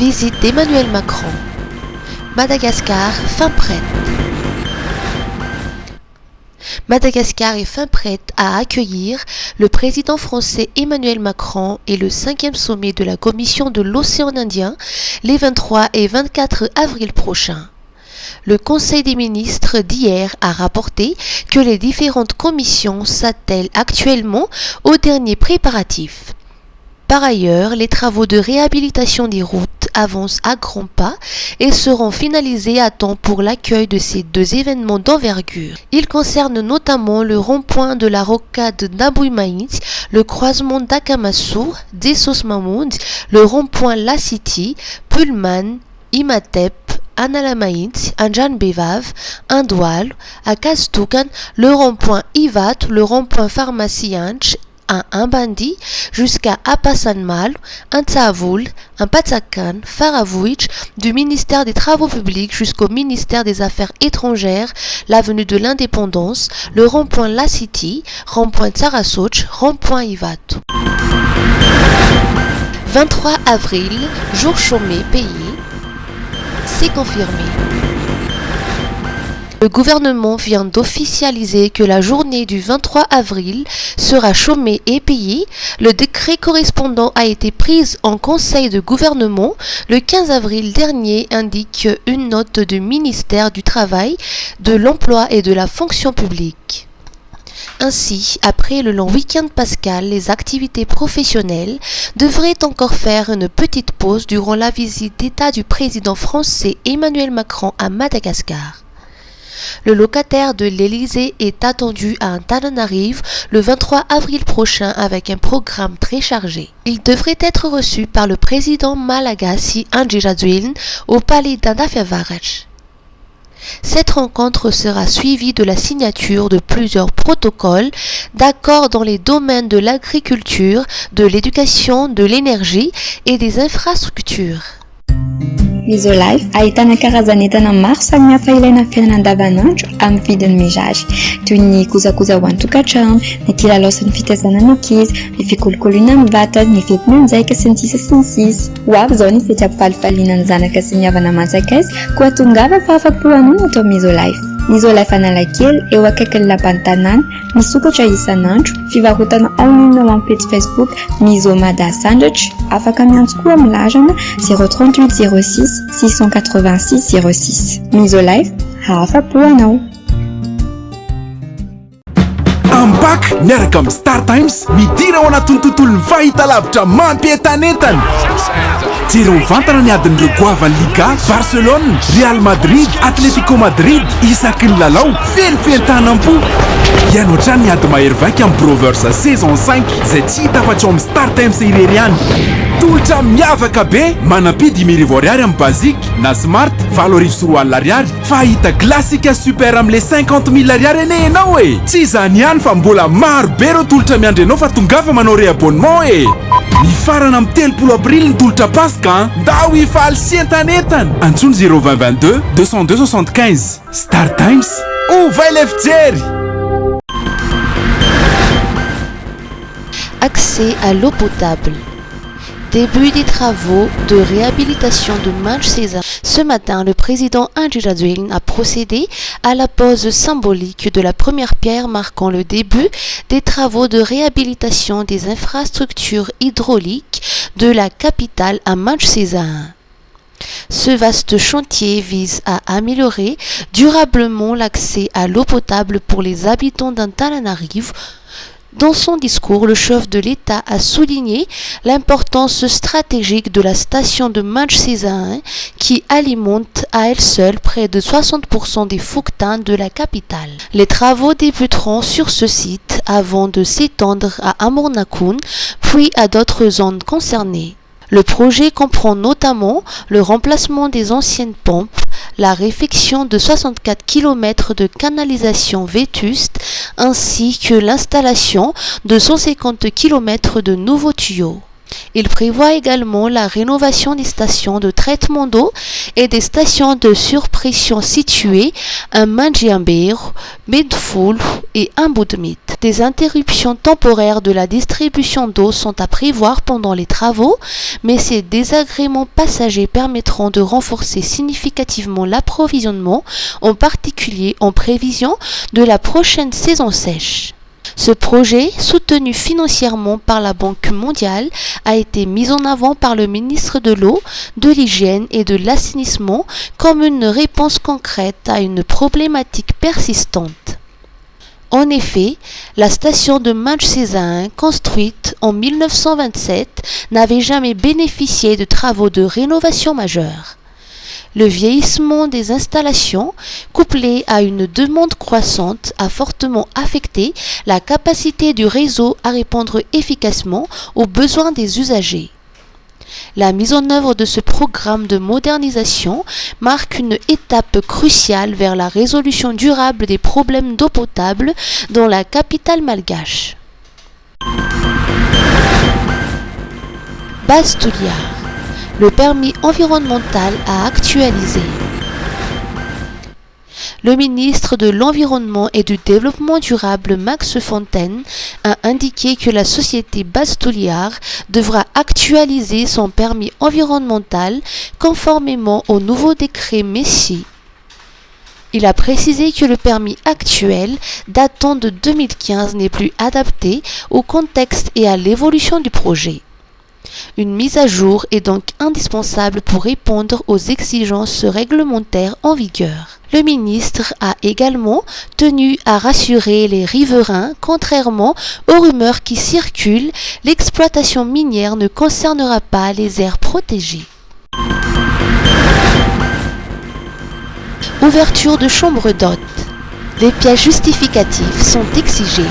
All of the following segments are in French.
Visite d'Emmanuel Macron. Madagascar, fin prête. Madagascar est fin prête à accueillir le président français Emmanuel Macron et le 5e sommet de la Commission de l'océan Indien les 23 et 24 avril prochains. Le Conseil des ministres d'hier a rapporté que les différentes commissions s'attellent actuellement aux derniers préparatifs. Par ailleurs, les travaux de réhabilitation des routes avancent à grands pas et seront finalisés à temps pour l'accueil de ces deux événements d'envergure. Ils concernent notamment le rond-point de la rocade d'Abouimaït, le croisement d'Akamasou, d'Essos Mahmoud, le rond-point La City, Pullman, Imatep, Analamaït, Anjan Bevav, Indoual, à Kastoukan, le rond-point Ivat, le rond-point Pharmacie Anch, à Mbandi jusqu'à Apasanmal, Antavoul, Patsakan, Faravouich, du ministère des Travaux publics jusqu'au ministère des Affaires étrangères, l'avenue de l'Indépendance, le rond-point La City, rond-point Tsarasoch, rond-point Ivat. 23 avril, jour chômé payé, c'est confirmé. Le gouvernement vient d'officialiser que la journée du 23 avril sera chômée et payée. Le décret correspondant a été pris en conseil de gouvernement le 15 avril dernier, indique une note du ministère du Travail, de l'Emploi et de la Fonction publique. Ainsi, après le long week-end pascal, les activités professionnelles devraient encore faire une petite pause durant la visite d'État du président français Emmanuel Macron à Madagascar. Le locataire de l'Élysée est attendu à Antananarive le 23 avril prochain avec un programme très chargé. Il devrait être reçu par le président malagasy Andry Rajoelina au palais d'Andafervarach. Cette rencontre sera suivie de la signature de plusieurs protocoles d'accords dans les domaines de l'agriculture, de l'éducation, de l'énergie et des infrastructures. Isolife ahitana karazan'entana maro samihafa ilaina amin'ny fiainana andavanandro amin'ny vidiny mirary toy ny kojakoja ho an-tokantrano, ny kilalao sy ny fitaizana ny ankizy, ny fikolokoloina amin'ny vatana, ny fety mianjaika sy ny sisa sy ny sisa. Ho avy izao ny fety ampifalifaliana ny zanaka sy ny havana manjakaiza koa tongava fa afapo hanao atao amin'ny Isolife. Ny Isolife Analakely eo akaikin'ny lapan'ny tanàna, misokatra isan'andro, fivarotana online ao amin'ny page Facebook Mizo Mada Sandwich, afaka miantso koa amin'ny larana 038 06 686 06. Isolife, afapo hanao. Ampaka miaraka amin'ny Star Times midira ao anatin'ny tontolon'ny fahitalavitra mampientanentana. Jero mivantana ny adin'ireo goavan'ny Liga, Barcelone, Real Madrid, Atletico Madrid, isaky ny lalao, fenofentanam-po. Ianao trany ny ady mahery vaika amin'ny Brovers saison 5 izay tsy hita afa-tsy ao amin'ny Star Times irery ihany. Tolotra miavaka be, manampidy 1000 ariary amin'ny basique, na smart, valorise sy 4 ariary, fa hita classique super amin'le 50 000 ariary ene enao e. Tsy izany ihany fa mbola maro be ireo tolotra miandry anao fa tongafa manao réabonnement e. Ny farana amin'ny 30 aprily ny tolotra Pasika, ndao hifaly sy entanentana. Antsony 02022 202 75. Star Times, ovay le fijery. Accès à l'eau potable. Début des travaux de réhabilitation de Manche César. Ce matin, le président Andry Rajoelina a procédé à la pose symbolique de la première pierre marquant le début des travaux de réhabilitation des infrastructures hydrauliques de la capitale à Manche César. Ce vaste chantier vise à améliorer durablement l'accès à l'eau potable pour les habitants d'Antananarive. Dans son discours, le chef de l'État a souligné l'importance stratégique de la station de Manche César qui alimente à elle seule près de 60% des Fouctans de la capitale. Les travaux débuteront sur ce site avant de s'étendre à Amornakoun, puis à d'autres zones concernées. Le projet comprend notamment le remplacement des anciennes pompes, la réfection de 64 km de canalisation vétuste ainsi que l'installation de 150 km de nouveaux tuyaux. Il prévoit également la rénovation des stations de traitement d'eau et des stations de surpression situées à Mangiambero, Medful et Ambudmit. Des interruptions temporaires de la distribution d'eau sont à prévoir pendant les travaux, mais ces désagréments passagers permettront de renforcer significativement l'approvisionnement, en particulier en prévision de la prochaine saison sèche. Ce projet, soutenu financièrement par la Banque mondiale, a été mis en avant par le ministre de l'Eau, de l'Hygiène et de l'Assainissement comme une réponse concrète à une problématique persistante. En effet, la station de Manch-Sézain, construite en 1927, n'avait jamais bénéficié de travaux de rénovation majeurs. Le vieillissement des installations, couplé à une demande croissante, a fortement affecté la capacité du réseau à répondre efficacement aux besoins des usagers. La mise en œuvre de ce programme de modernisation marque une étape cruciale vers la résolution durable des problèmes d'eau potable dans la capitale malgache. Base-Touliard. Le permis environnemental à actualiser. Le ministre de l'Environnement et du Développement durable Max Fontaine a indiqué que la société Base-Touliard devra actualiser son permis environnemental conformément au nouveau décret Messi. Il a précisé que le permis actuel, datant de 2015, n'est plus adapté au contexte et à l'évolution du projet. Une mise à jour est donc indispensable pour répondre aux exigences réglementaires en vigueur. Le ministre a également tenu à rassurer les riverains, contrairement aux rumeurs qui circulent, l'exploitation minière ne concernera pas les aires protégées. Ouverture de chambres d'hôtes. Les pièces justificatives sont exigées.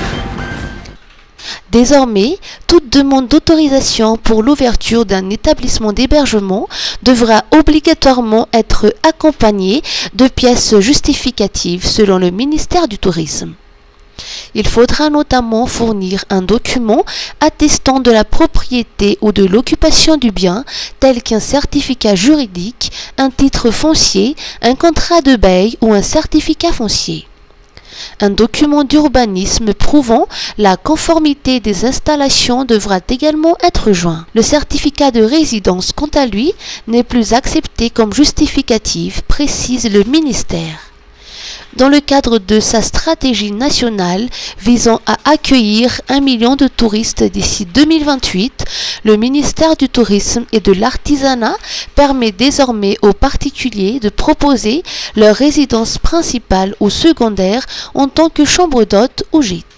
Désormais, toute demande d'autorisation pour l'ouverture d'un établissement d'hébergement devra obligatoirement être accompagnée de pièces justificatives selon le ministère du Tourisme. Il faudra notamment fournir un document attestant de la propriété ou de l'occupation du bien, tel qu'un certificat juridique, un titre foncier, un contrat de bail ou un certificat foncier. Un document d'urbanisme prouvant la conformité des installations devra également être joint. Le certificat de résidence, quant à lui, n'est plus accepté comme justificatif, précise le ministère. Dans le cadre de sa stratégie nationale visant à accueillir 1 million de touristes d'ici 2028, le ministère du Tourisme et de l'Artisanat permet désormais aux particuliers de proposer leur résidence principale ou secondaire en tant que chambre d'hôtes ou gîte.